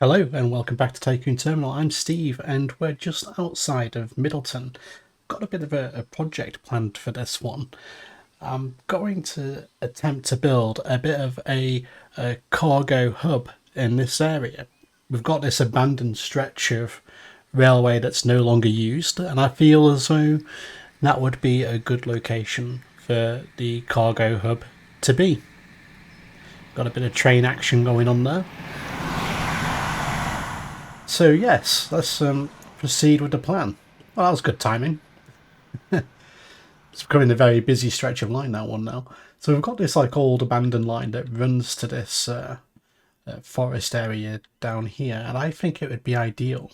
Hello and welcome back to Tycoon Terminal. I'm Steve and we're just outside of Middleton. Got a bit of a project planned for this one. I'm going to attempt to build a bit of a cargo hub in this area. We've got this abandoned stretch of railway that's no longer used, and I feel as though that would be a good location for the cargo hub to be. Got a bit of train action going on there. So yes, let's proceed with the plan. Well, that was good timing. It's becoming a very busy stretch of line, that one now. So we've got this like old abandoned line that runs to this forest area down here, and I think it would be ideal.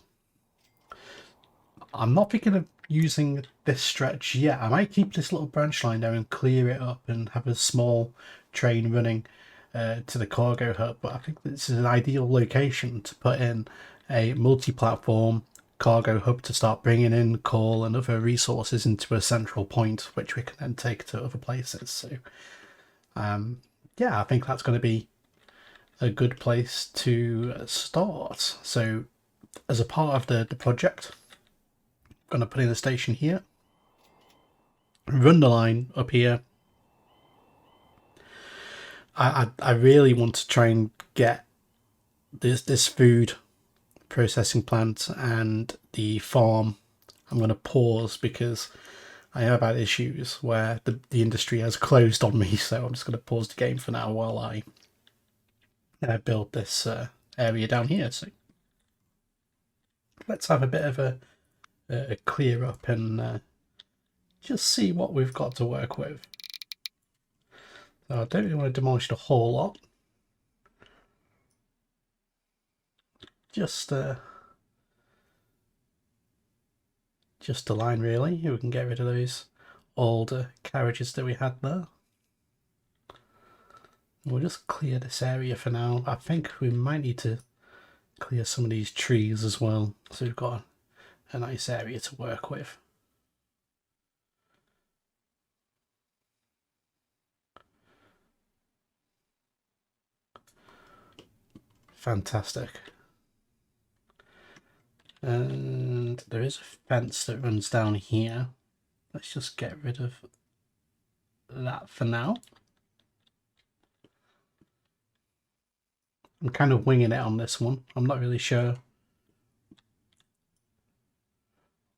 I'm not thinking of using this stretch yet. I might keep this little branch line there and clear it up and have a small train running to the cargo hub, but I think this is an ideal location to put in a multi-platform cargo hub to start bringing in coal and other resources into a central point, which we can then take to other places. So yeah, I think that's going to be a good place to start. So as a part of the project, I'm going to put in a station here, run the line up here. I really want to try and get this food processing plant and the farm. I'm going to pause because I have had issues where the industry has closed on me, so I'm just going to pause the game for now while I build this area down here. So let's have a bit of a clear up and just see what we've got to work with. So I don't really want to demolish the whole lot. Just a line really. We can get rid of those older carriages that we had there. We'll just clear this area for now. I think we might need to clear some of these trees as well, so we've got a nice area to work with. Fantastic. And there is a fence that runs down here. Let's just get rid of that for now. I'm kind of winging it on this one. I'm not really sure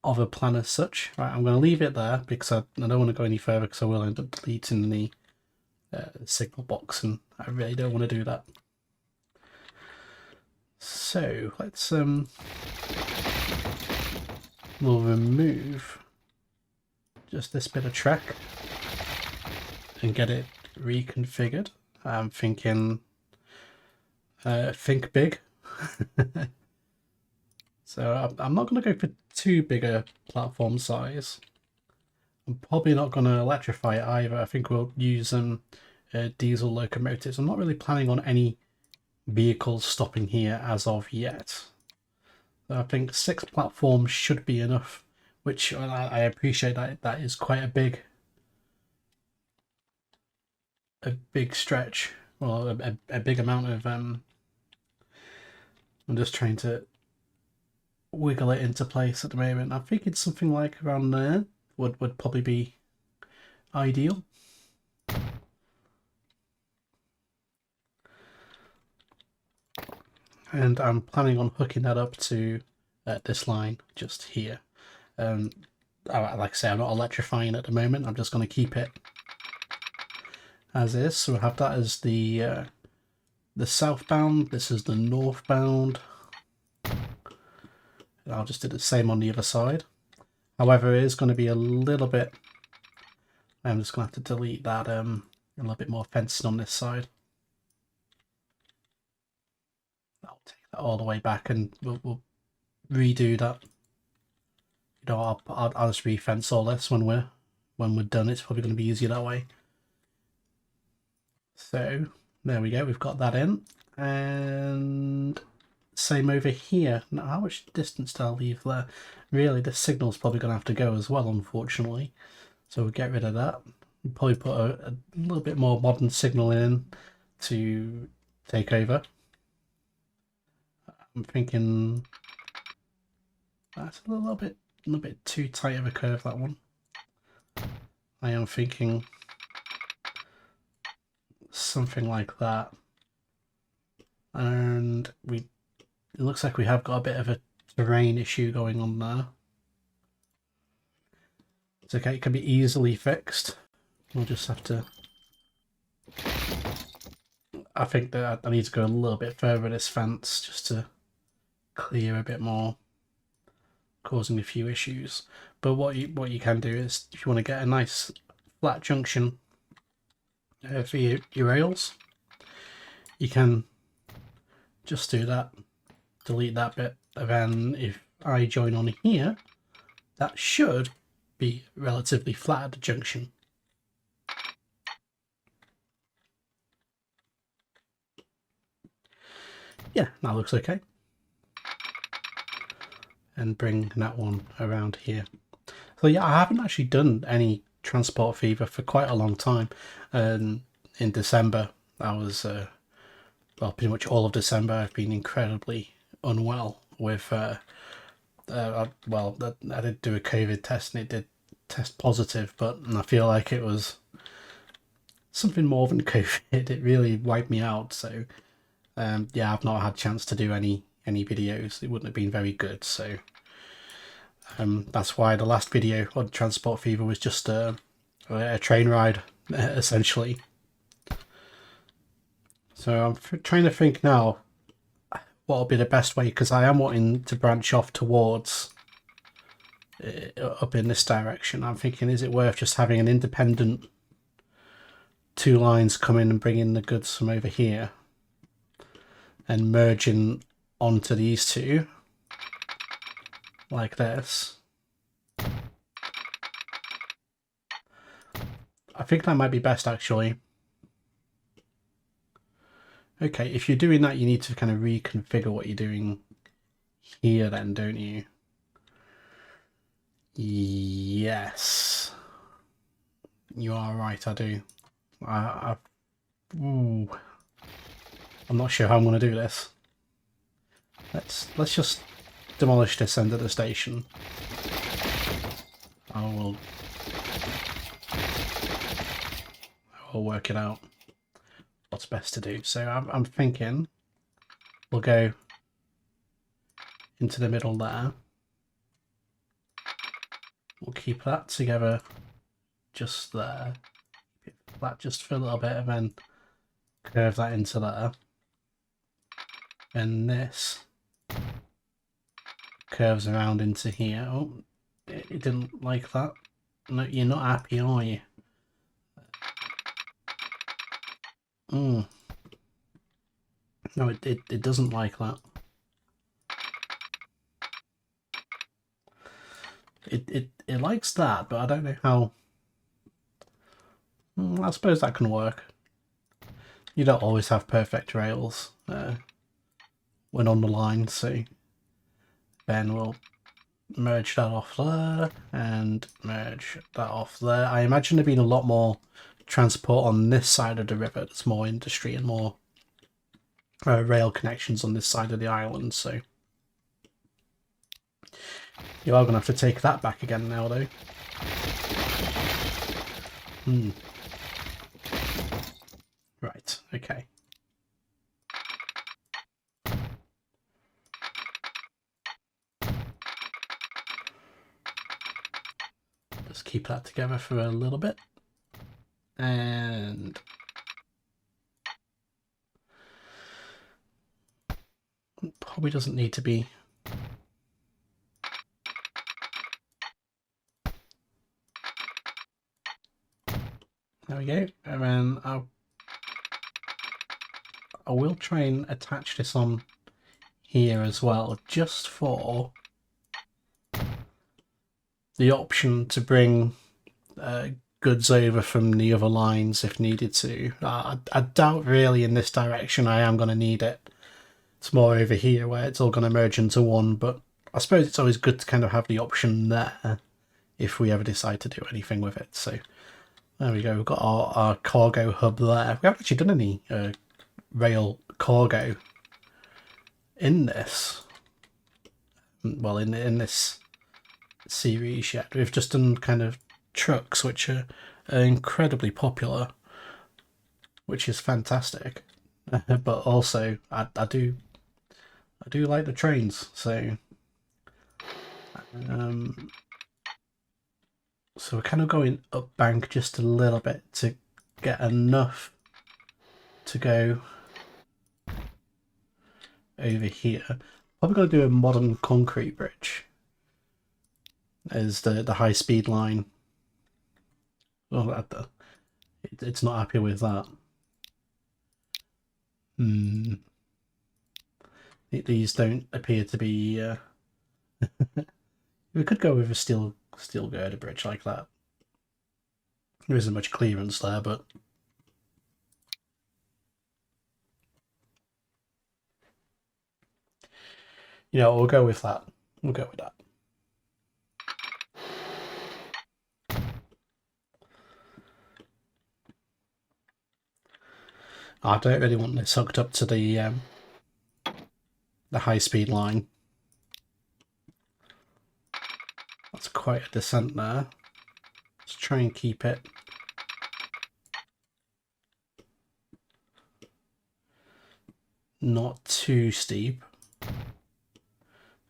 of a plan as such. Right, I'm going to leave it there because I don't want to go any further because I will end up deleting the signal box, and I really don't want to do that. So let's we'll remove just this bit of track and get it reconfigured. I'm thinking think big. So I'm not going to go for too big a platform size. I'm probably not going to electrify it either. I think we'll use diesel locomotives. I'm not really planning on any vehicles stopping here as of yet. So I think 6 platforms should be enough, which I appreciate that is quite a big stretch, or a big amount of I'm just trying to wiggle it into place at the moment. I'm thinking something like around there would probably be ideal. And I'm planning on hooking that up to this line just here. Like I say, I'm not electrifying at the moment. I'm just going to keep it as is. So we'll have that as the southbound. This is the northbound. And I'll just do the same on the other side. However, it is going to be a little bit. I'm just going to have to delete that. A little bit more fencing on this side. I'll take that all the way back, and we'll redo that. You know, I'll just re-fence all this when we're done. It's probably going to be easier that way. So there we go. We've got that in, and same over here. Now, how much distance do I leave there? Really, the signal's probably going to have to go as well, unfortunately. So we'll get rid of that. We'll probably put a little bit more modern signal in to take over. I'm thinking that's a little bit too tight of a curve, that one. I am thinking something like that. And it looks like we have got a bit of a terrain issue going on there. It's okay, it can be easily fixed. We'll just have to... I think that I need to go a little bit further with this fence just to clear a bit more, causing a few issues. But what you can do is, if you want to get a nice flat junction for your rails, you can just do that, delete that bit, and then if I join on here, that should be relatively flat at the junction. Yeah, that looks okay. And bring that one around here. So yeah, I haven't actually done any Transport Fever for quite a long time. In December, I was, well, pretty much all of December, I've been incredibly unwell with, well, I did do a COVID test and it did test positive, but I feel like it was something more than COVID. It really wiped me out, so yeah, I've not had a chance to do any videos. It wouldn't have been very good, so that's why the last video on Transport Fever was just a train ride, essentially. So I'm trying to think now what will be the best way, because I am wanting to branch off towards up in this direction. I'm thinking, is it worth just having an independent two lines come in and bring in the goods from over here and merging onto these two like this? I think that might be best, actually. Okay, if you're doing that, you need to kind of reconfigure what you're doing here then, don't you? Yes. You are right, I do. Ooh. I'm not sure how I'm going to do this. Let's just demolish this end of the station. I will work it out what's best to do. So I'm thinking we'll go into the middle there. We'll keep that together just there. Keep it flat just for a little bit and then curve that into there. And this curves around into here. Oh, it didn't like that. No, you're not happy, are you? No, it doesn't like that. It likes that, but I don't know how. I suppose that can work. You don't always have perfect rails when on the line, so then we'll merge that off there and merge that off there. I imagine there being a lot more transport on this side of the river. There's more industry and more rail connections on this side of the island, so you are going to have to take that back again now, though. Right, okay. Just keep that together for a little bit. And probably doesn't need to be there we go. And then I will try and attach this on here as well, just for the option to bring goods over from the other lines if needed to. I doubt really in this direction I am going to need it. It's more over here where it's all going to merge into one, but I suppose it's always good to kind of have the option there if we ever decide to do anything with it. So there we go, we've got our cargo hub there. We haven't actually done any rail cargo in this, well, in this series yet. We've just done kind of trucks, which are incredibly popular, which is fantastic. But also, I do like the trains, so so we're kind of going up bank just a little bit to get enough to go over here. Probably going to do a modern concrete bridge as the high speed line. Oh, it's not happy with that. These don't appear to be. We could go with a steel girder bridge like that. There isn't much clearance there, but you know, we'll go with that. We'll go with that. I don't really want this hooked up to the high speed line. That's quite a descent there. Let's try and keep it not too steep,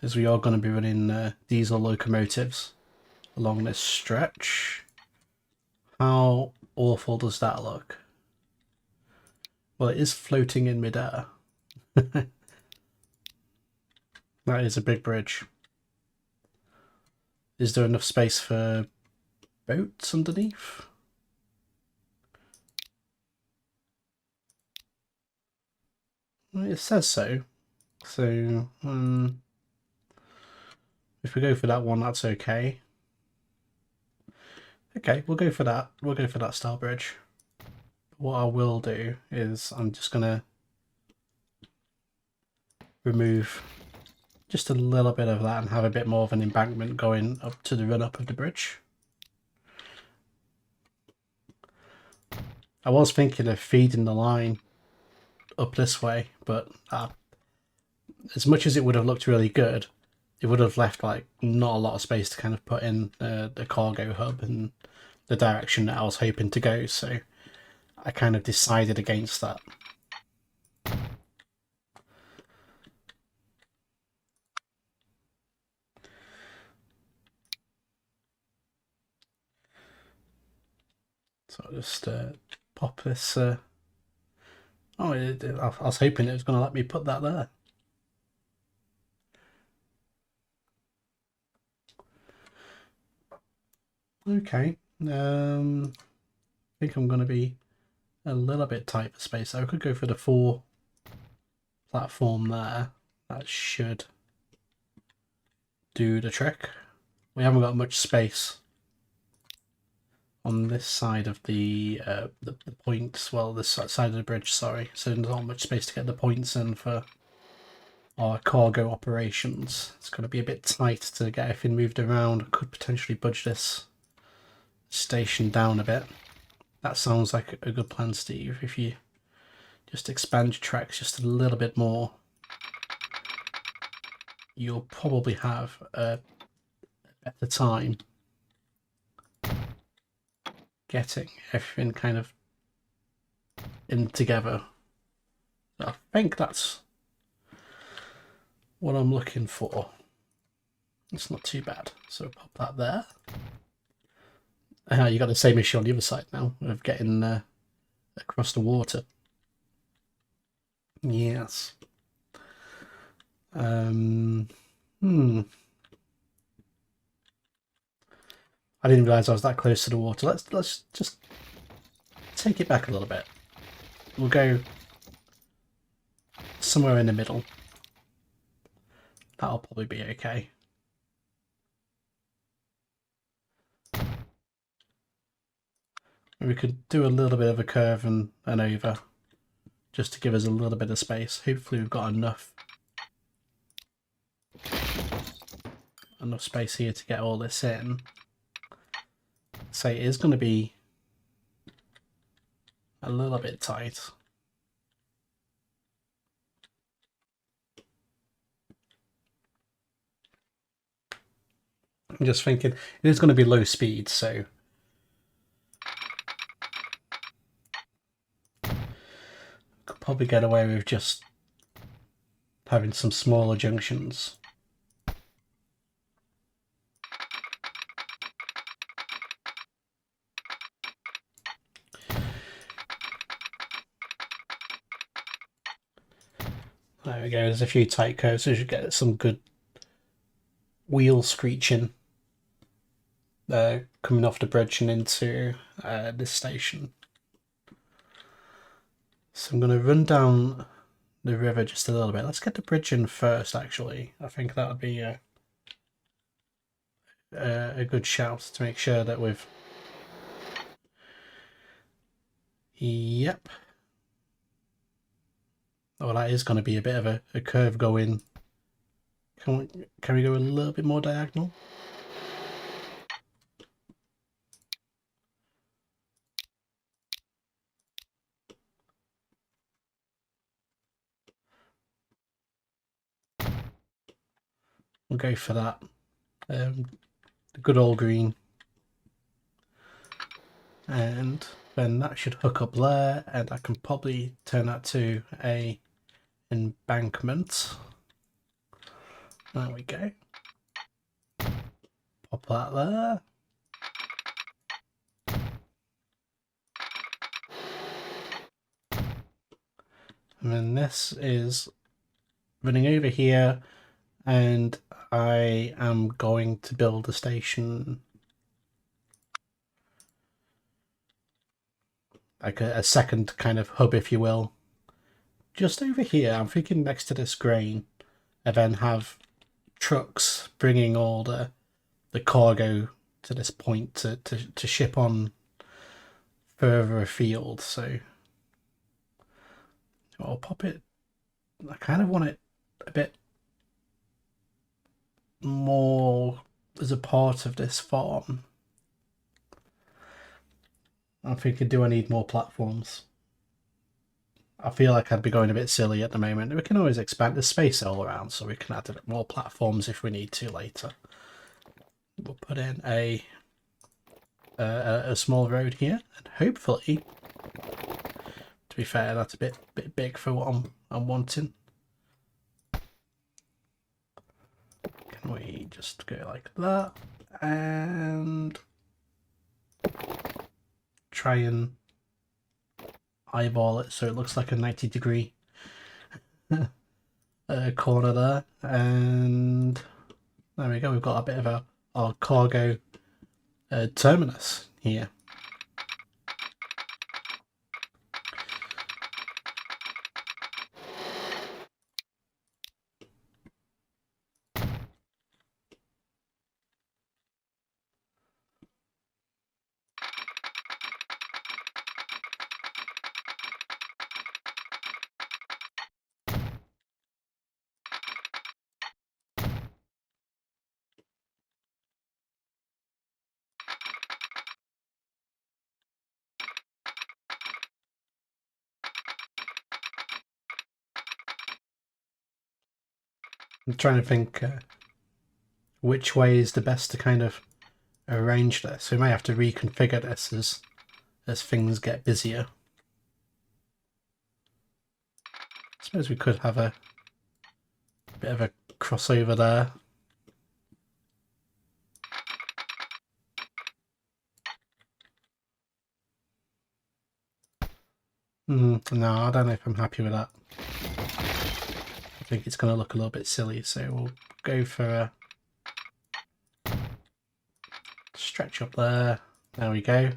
as we are going to be running diesel locomotives along this stretch. How awful does that look? Well, it is floating in midair. That is a big bridge. Is there enough space for boats underneath? It says so. So, if we go for that one, that's okay. Okay, we'll go for that. We'll go for that style bridge. What I will do is I'm just gonna remove just a little bit of that and have a bit more of an embankment going up to the run-up of the bridge. I was thinking of feeding the line up this way, but as much as it would have looked really good, it would have left like not a lot of space to kind of put in the cargo hub and the direction that I was hoping to go, so I kind of decided against that. So I'll just pop this. Oh, I was hoping it was going to let me put that there. Okay. I think I'm going to be a little bit tight for space. I could go for the 4 platform there. That should do the trick. We haven't got much space on this side of the points. Well, this side of the bridge, sorry. So there's not much space to get the points in for our cargo operations. It's going to be a bit tight to get everything moved around. I could potentially budge this station down a bit. That sounds like a good plan, Steve. If you just expand your tracks just a little bit more, you'll probably have a better time getting everything kind of in together. I think that's what I'm looking for. It's not too bad. So pop that there. You got the same issue on the other side now of getting across the water. Yes. I didn't realise I was that close to the water. Let's just take it back a little bit. We'll go somewhere in the middle. That'll probably be okay. We could do a little bit of a curve and over, just to give us a little bit of space. Hopefully we've got enough space here to get all this in. So it is going to be a little bit tight. I'm just thinking it is going to be low speed, so could probably get away with just having some smaller junctions. There we go, there's a few tight curves, so you should get some good wheel screeching coming off the bridge and into this station. So I'm going to run down the river just a little bit. Let's get the bridge in first, actually. I think that would be a good shout to make sure that we've... Yep. Oh, that is going to be a bit of a curve going. Can we go a little bit more diagonal? We'll go for that. The good old green. And then that should hook up there, and I can probably turn that to a embankment. There we go. Pop that there. And then this is running over here, and I am going to build a station, like a second kind of hub, if you will, just over here. I'm thinking next to this grain, and then have trucks bringing all the cargo to this point to ship on further afield. So I'll pop it. I kind of want it a bit more as a part of this farm. I'm thinking, do I need more platforms? I feel like I'd be going a bit silly at the moment. We can always expand the space all around, so we can add a bit more platforms if we need to later. We'll put in a small road here, and hopefully, to be fair, that's a bit big for what I'm wanting. Can we just go like that and try and eyeball it so it looks like a 90-degree corner there? And there we go. We've got a bit of our cargo terminus here. I'm trying to think which way is the best to kind of arrange this. We may have to reconfigure this as things get busier. I suppose we could have a bit of a crossover there. No, I don't know if I'm happy with that. I think it's going to look a little bit silly, so we'll go for a stretch up there. There we go.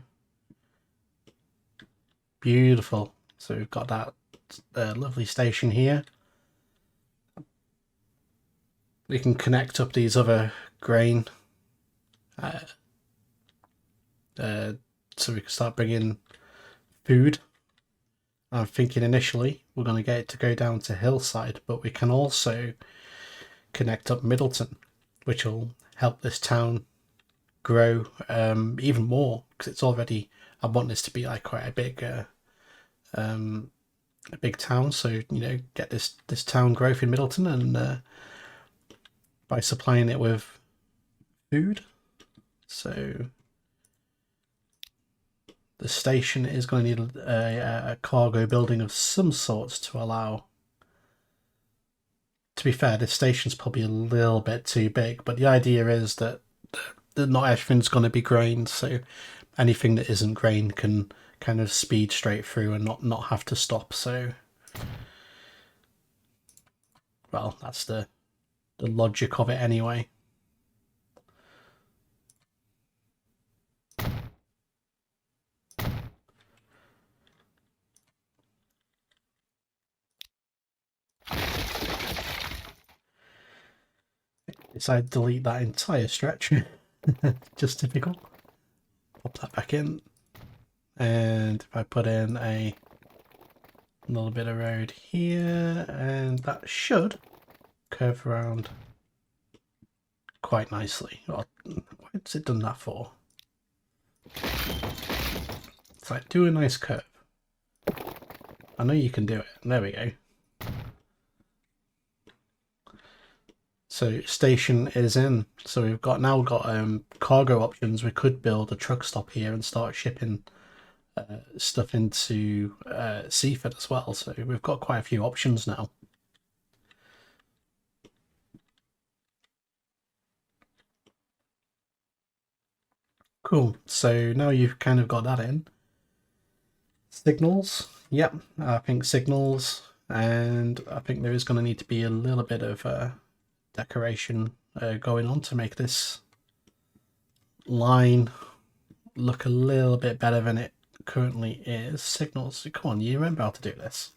Beautiful. So we've got that lovely station here. We can connect up these other grain so we can start bringing food. I'm thinking initially we're going to get it to go down to Hillside, but we can also connect up Middleton, which will help this town grow even more, because it's already, I want this to be like quite a big town. So, you know, get this town growth in Middleton, and by supplying it with food. So the station is going to need a cargo building of some sorts to allow. To be fair, this station's probably a little bit too big, but the idea is that not everything's going to be grain, so anything that isn't grain can kind of speed straight through and not have to stop. So, well, that's the logic of it anyway. Decided to delete that entire stretch. Just typical. Pop that back in. And if I put in a little bit of road here, and that should curve around quite nicely. Well, what's it done that for? It's like, do a nice curve. I know you can do it. There we go. So station is in. So we've got cargo options. We could build a truck stop here and start shipping stuff into Seaford as well. So we've got quite a few options now. Cool. So now you've kind of got that in. Signals. Yep. I think signals. And I think there is going to need to be a little bit of decoration going on to make this line look a little bit better than it currently is. Signals. Come on, you remember how to do this.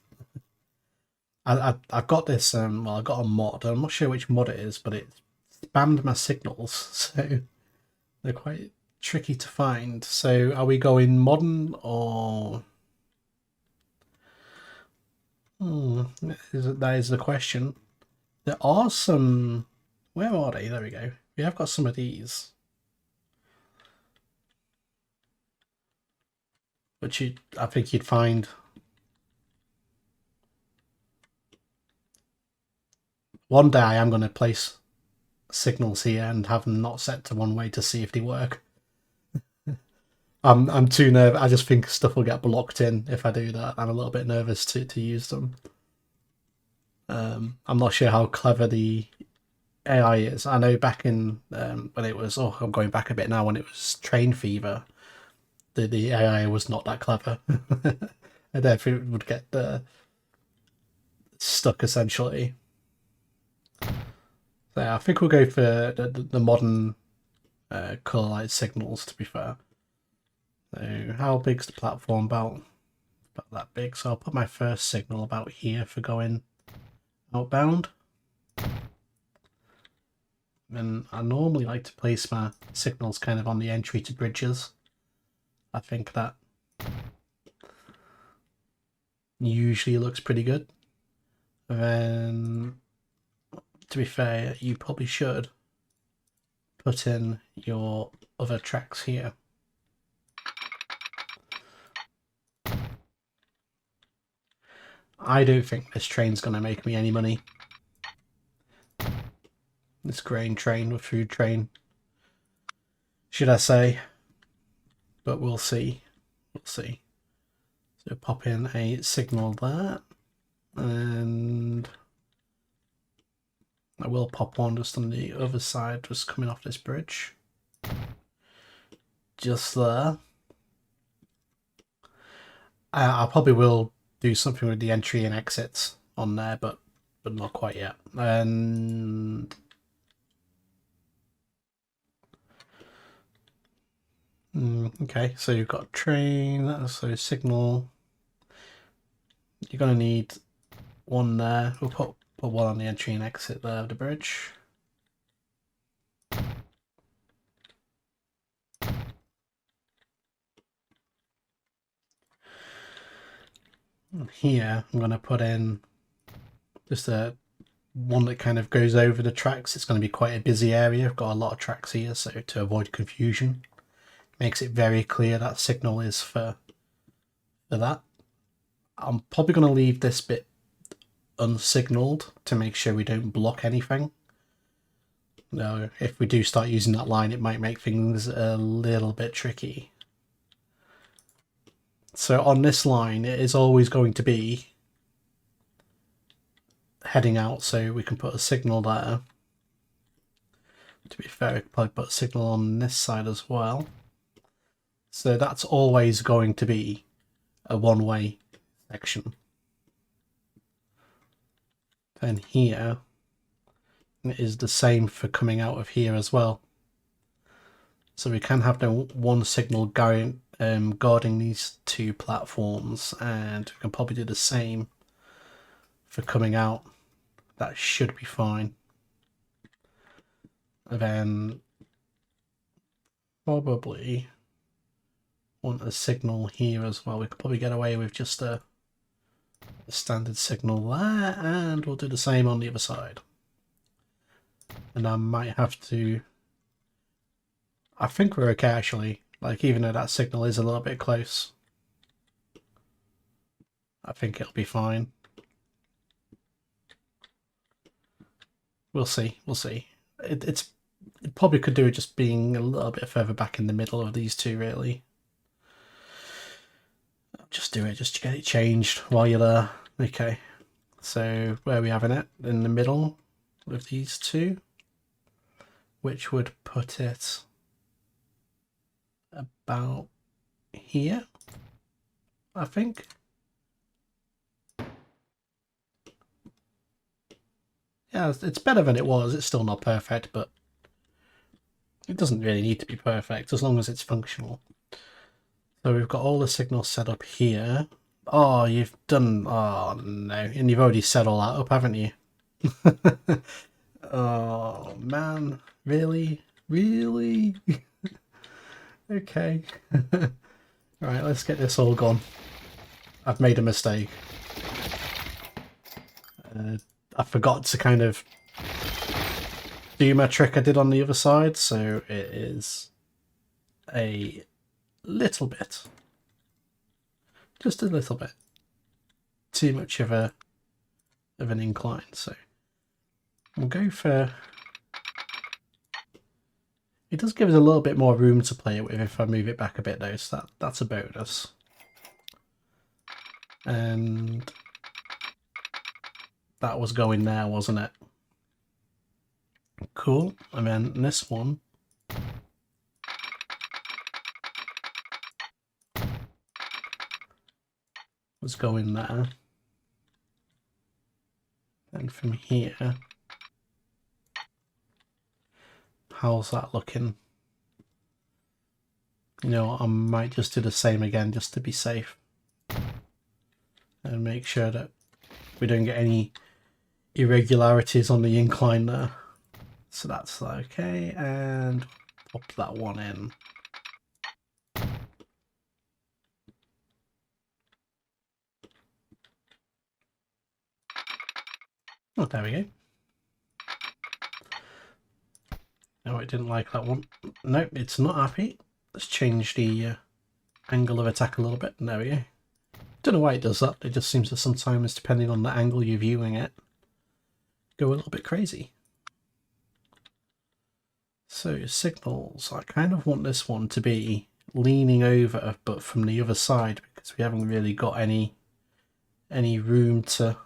I've got this, well, I've got a mod. I'm not sure which mod it is, but it spammed my signals, so they're quite tricky to find. So are we going modern or... that is the question. There are some... Where are they? There we go. We have got some of these. Which I think you'd find... One day I am going to place signals here and have them not set to one way to see if they work. I'm too nervous. I just think stuff will get blocked in if I do that. I'm a little bit nervous to use them. I'm not sure how clever the AI is. I know back in when it was, I'm going back a bit now, when it was Train Fever, the AI was not that clever. I don't think it would get stuck essentially. So I think we'll go for the modern colour light signals, to be fair. So how big's the platform? About that big. So I'll put my first signal about here for going outbound. And I normally like to place my signals kind of on the entry to bridges. I think that usually looks pretty good. And then, to be fair, you probably should put in your other tracks here. I don't think this train's going to make me any money. This grain train or food train, should I say. But we'll see. We'll see. So pop in a signal there. And I will pop one just on the other side, just coming off this bridge. Just there. I probably will do something with the entry and exits on there, but not quite yet. And okay, so you've got train, so signal. You're going to need one there. We'll put one on the entry and exit there of the bridge. Here, I'm going to put in just a one that kind of goes over the tracks. It's going to be quite a busy area. I've got a lot of tracks here, so to avoid confusion, makes it very clear that signal is for that. I'm probably going to leave this bit unsignaled to make sure we don't block anything. No, if we do start using that line, it might make things a little bit tricky. So on this line, it is always going to be heading out, so we can put a signal there. To be fair, we could probably put a signal on this side as well. So that's always going to be a one-way section. And here, it is the same for coming out of here as well. So we can have no one signal guarding these two platforms, and we can probably do the same for coming out. That should be fine. And then probably want a signal here as well. We could probably get away with just a standard signal there, and we'll do the same on the other side. And I might have to... I think we're okay actually, like even though that signal is a little bit close. I think it'll be fine. We'll see, we'll see. It probably could do it just being a little bit further back in the middle of these two, really. Just do it, just to get it changed while you're there. Okay, so where are we having it? In the middle with these two, which would put it about here, I think. Yeah, it's better than it was. It's still not perfect, but it doesn't really need to be perfect as long as it's functional. So we've got all the signals set up here. Oh, you've done... Oh, no. And you've already set all that up, haven't you? Oh, man. Really? Really? Okay. Right, let's get this all gone. I've made a mistake. I forgot to kind of do my trick I did on the other side, so it is a little bit, just a little bit, too much of an incline. So we'll go for... It does give us a little bit more room to play with if I move it back a bit though, so that's a bonus. And that was going there, wasn't it? Cool. And then this one was going there. And from here, how's that looking? You know, I might just do the same again just to be safe. And make sure that we don't get any irregularities on the incline there. So that's okay, and pop that one in. Oh, there we go. No, it didn't like that one. Nope, it's not happy. Let's change the angle of attack a little bit. There we go. Don't know why it does that. It just seems to sometimes, depending on the angle you're viewing it, go a little bit crazy. So signals, I kind of want this one to be leaning over, but from the other side, because we haven't really got any room to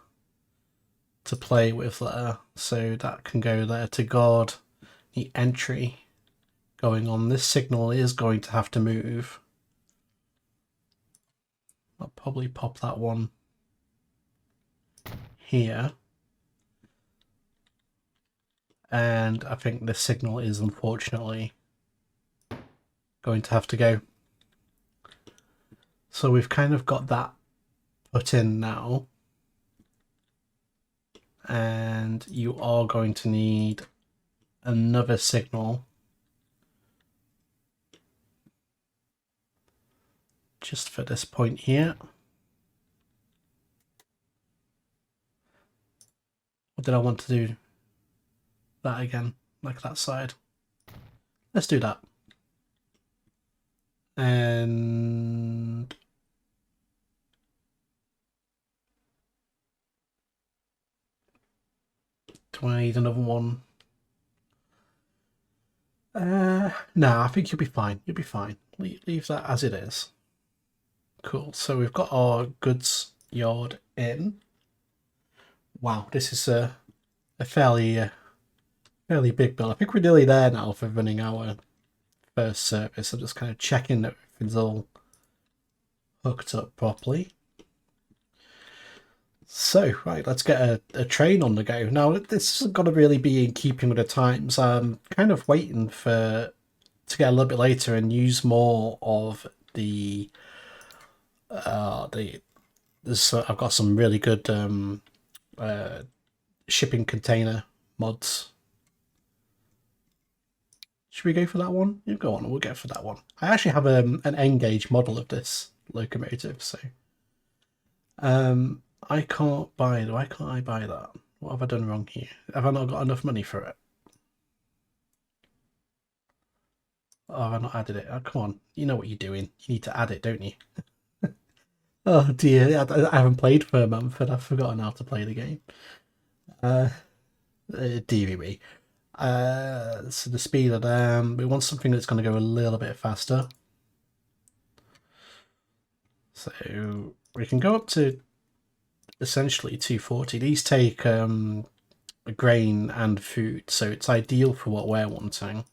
play with there. So that can go there to guard the entry going on. This signal is going to have to move. I'll probably pop that one here. And I think this signal is unfortunately going to have to go. So we've kind of got that put in now. And you are going to need another signal just for this point here. Or did I want to do that again, like that side? Let's do that. And do I need another one? No, I think you'll be fine. You'll be fine. Leave that as it is. Cool. So we've got our goods yard in. Wow, this is a fairly big build. I think we're nearly there now for running our first service. I'm just kind of checking that everything's all hooked up properly. So, right, let's get a train on the go. Now, this has got to really be in keeping with the times. I'm kind of waiting to get a little bit later and use more of the I've got some really good shipping container mods. Should we go for that one? You go on, we'll go for that one. I actually have an N-gauge model of this locomotive, so I can't buy. Why can't I buy that? What have I done wrong here? Have I not got enough money for it? Oh, have I not added it? Oh, come on. You know what you're doing. You need to add it, don't you? Oh dear, I haven't played for a month and I've forgotten how to play the game. Dearie me. So the speed of them, we want something that's going to go a little bit faster. So we can go up to essentially 240. These take grain and food, so it's ideal for what we're wanting.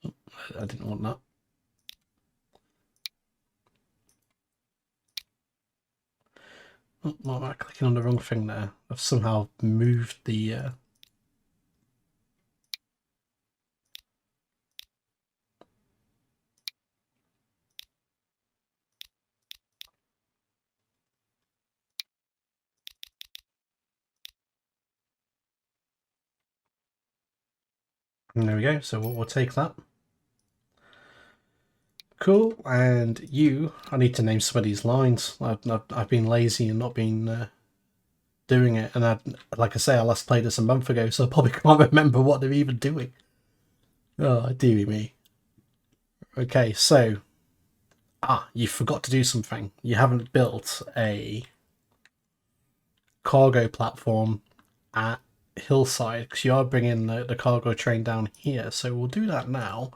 Oh, I didn't want that. Oh, am I clicking on the wrong thing there? I've somehow moved the and there we go. So we'll take that. Cool. And you, I need to name some of these lines. I've been lazy and not been doing it. And like I say, I last played this a month ago, so I probably can't remember what they're even doing. Oh, dearie me. Okay, so you forgot to do something. You haven't built a cargo platform at Hillside because you are bringing the cargo train down here. So we'll do that now.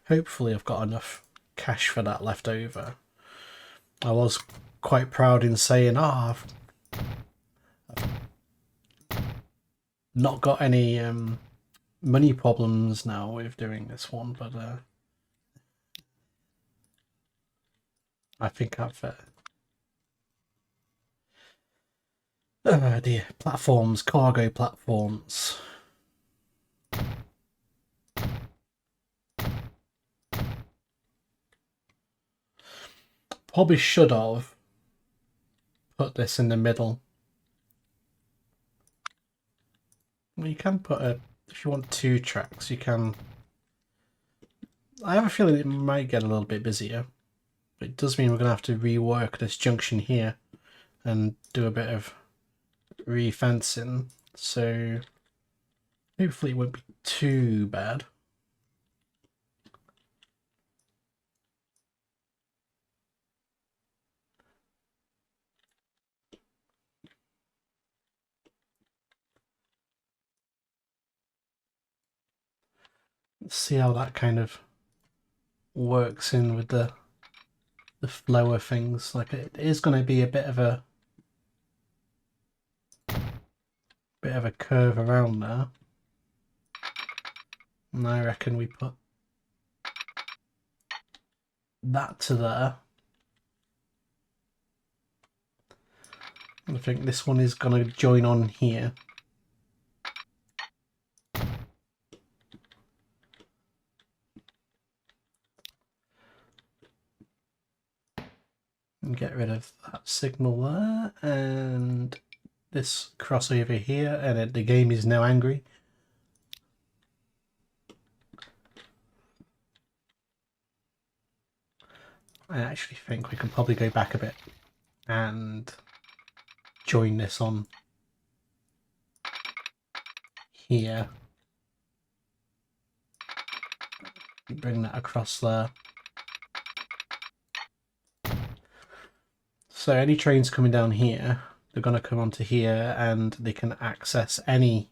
Hopefully, I've got enough cash for that left over. I was quite proud in saying, I've not got any money problems now with doing this one, but I think I've oh dear, platforms, cargo platforms. Probably should have put this in the middle. Well, you can put if you want 2 tracks, you can. I have a feeling it might get a little bit busier. But it does mean we're going to have to rework this junction here and do a bit of re-fencing. So hopefully it won't be too bad. Let's see how that kind of works in with the flow of things. Like it is going to be a bit of a curve around there. And I reckon we put that to there. I think this one is going to join on here. And get rid of that signal there, and this crossover here, and the game is now angry. I actually think we can probably go back a bit and join this on here. Bring that across there. So any trains coming down here, they're going to come onto here and they can access any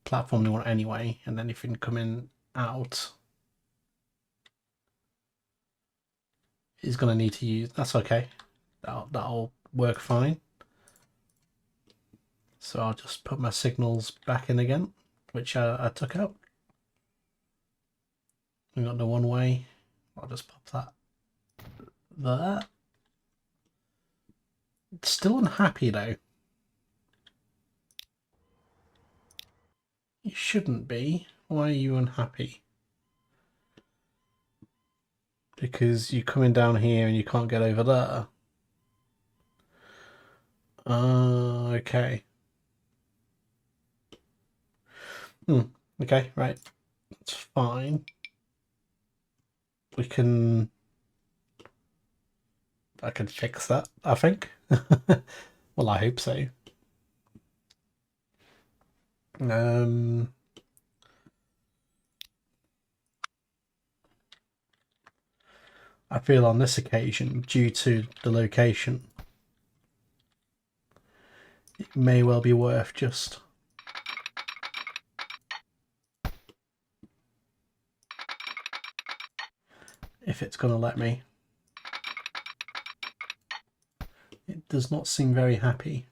platform they want anyway, and then if you can come in out, he's going to need to use, that's okay, that'll work fine. So I'll just put my signals back in again, which I took out. We got the one way, I'll just pop that there. It's still unhappy though. You shouldn't be. Why are you unhappy? Because you're coming down here and you can't get over there. Okay. Okay, right. That's fine. We can... I can fix that, I think. Well, I hope so. I feel on this occasion, due to the location, it may well be worth just if it's going to let me. It does not seem very happy.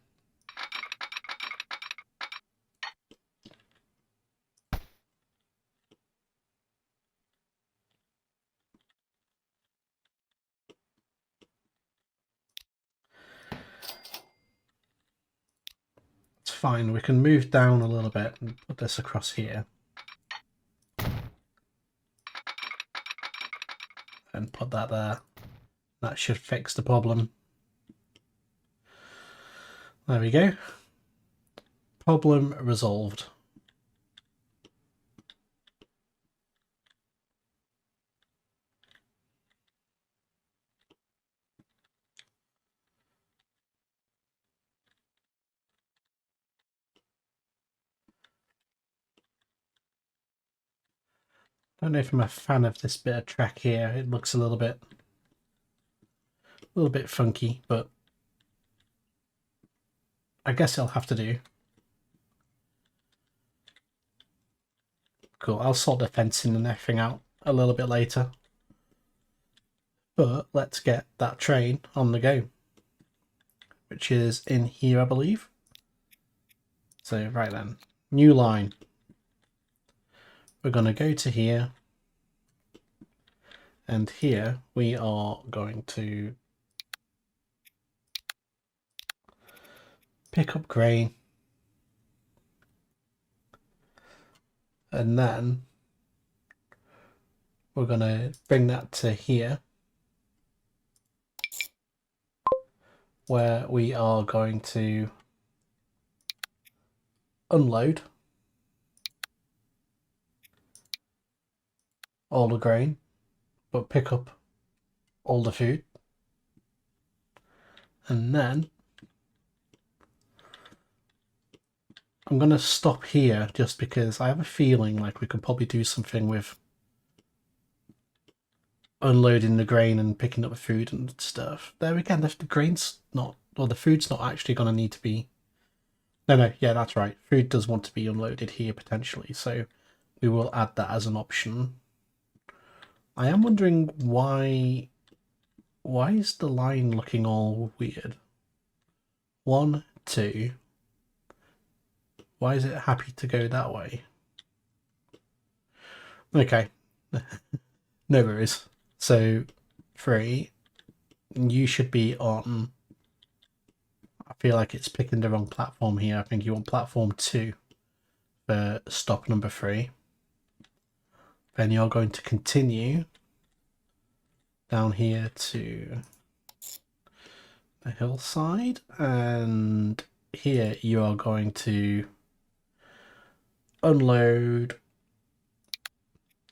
It's fine, we can move down a little bit and put this across here. And put that there. That should fix the problem. There we go. Problem resolved. I don't know if I'm a fan of this bit of track here. It looks a little bit funky, but I guess it'll have to do. Cool, I'll sort the fencing and everything out a little bit later. But let's get that train on the go, which is in here, I believe. So right then, new line. We're going to go to here. And here we are going to pick up grain. And then we're going to bring that to here, where we are going to unload all the grain, but pick up all the food. And then I'm going to stop here just because I have a feeling like we could probably do something with unloading the grain and picking up the food and stuff. There again, if the grain's not, or the food's not actually going to need to be... No, yeah, that's right. Food does want to be unloaded here potentially, so we will add that as an option. I am wondering why is the line looking all weird? 1, 2. Why is it happy to go that way? Okay. No worries. So 3, you should be on... I feel like it's picking the wrong platform here. I think you want platform 2 for stop number 3. Then you're going to continue down here to the hillside, and here you are going to unload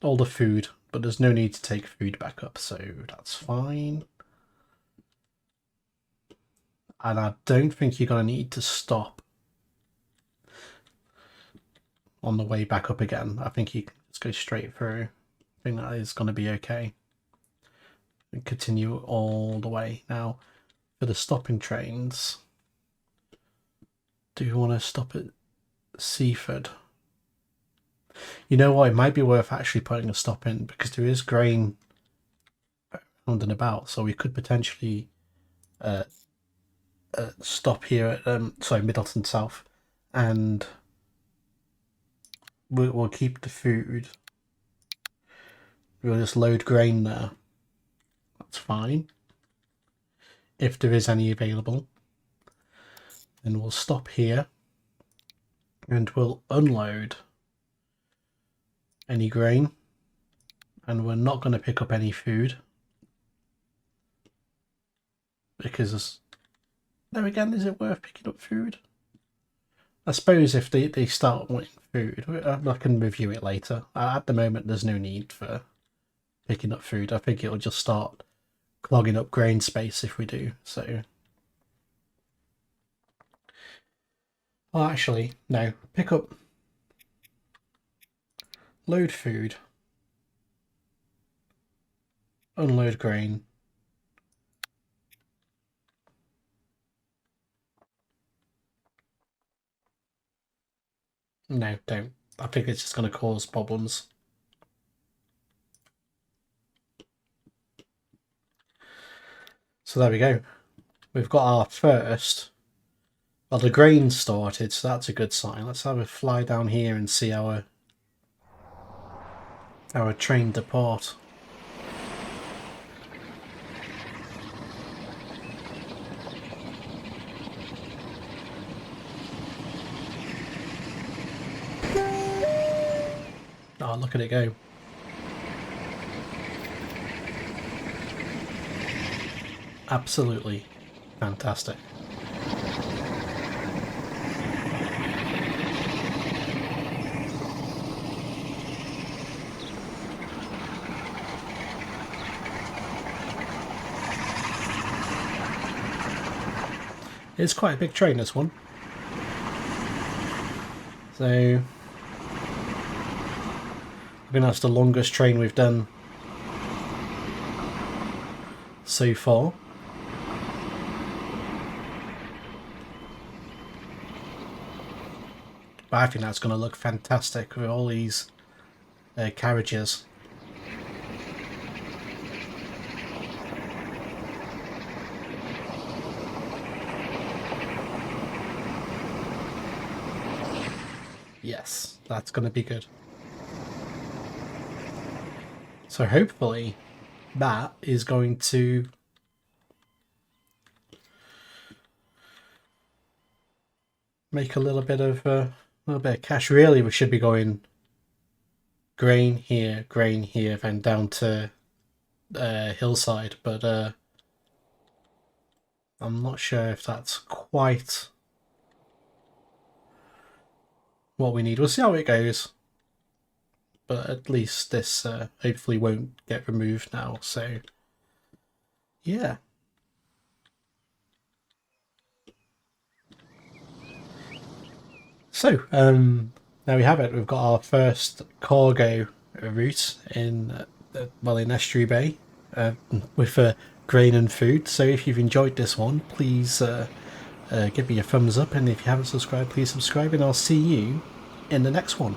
all the food, but there's no need to take food back up, so that's fine. And I don't think you're going to need to stop on the way back up again. I think you can just go straight through. I think that is going to be okay. And continue all the way. Now, for the stopping trains, Do you want to stop at Seaford? You know what? It might be worth actually putting a stop in because there is grain around and about, so we could potentially stop here at Middleton South, and we'll keep the food. We'll just load grain there. That's fine. If there is any available, then we'll stop here and we'll unload any grain, and we're not going to pick up any food because there again, is it worth picking up food? I suppose if they start wanting food, I can review it later. At the moment, there's no need for picking up food. I think it'll just start clogging up grain space if we do. So, well, actually, no. Pick up, load food, unload grain. No, don't. I think it's just going to cause problems. So there we go. We've got our first. Well, the grain started, so that's a good sign. Let's have a fly down here and see our train depart. Oh, look at it go. Absolutely fantastic. It's quite a big train, this one. So, I think that's the longest train we've done so far. But I think that's going to look fantastic with all these carriages. Yes, that's going to be good. So hopefully that is going to make a little bit of cash. Really, we should be going grain here, then down to Hillside, but I'm not sure if that's quite what we need. We'll see how it goes, but at least this hopefully won't get removed now, so yeah. So there we have it. We've got our first cargo route in in Estuary Bay with grain and food. So if you've enjoyed this one, please give me a thumbs up, and if you haven't subscribed, please subscribe, and I'll see you in the next one.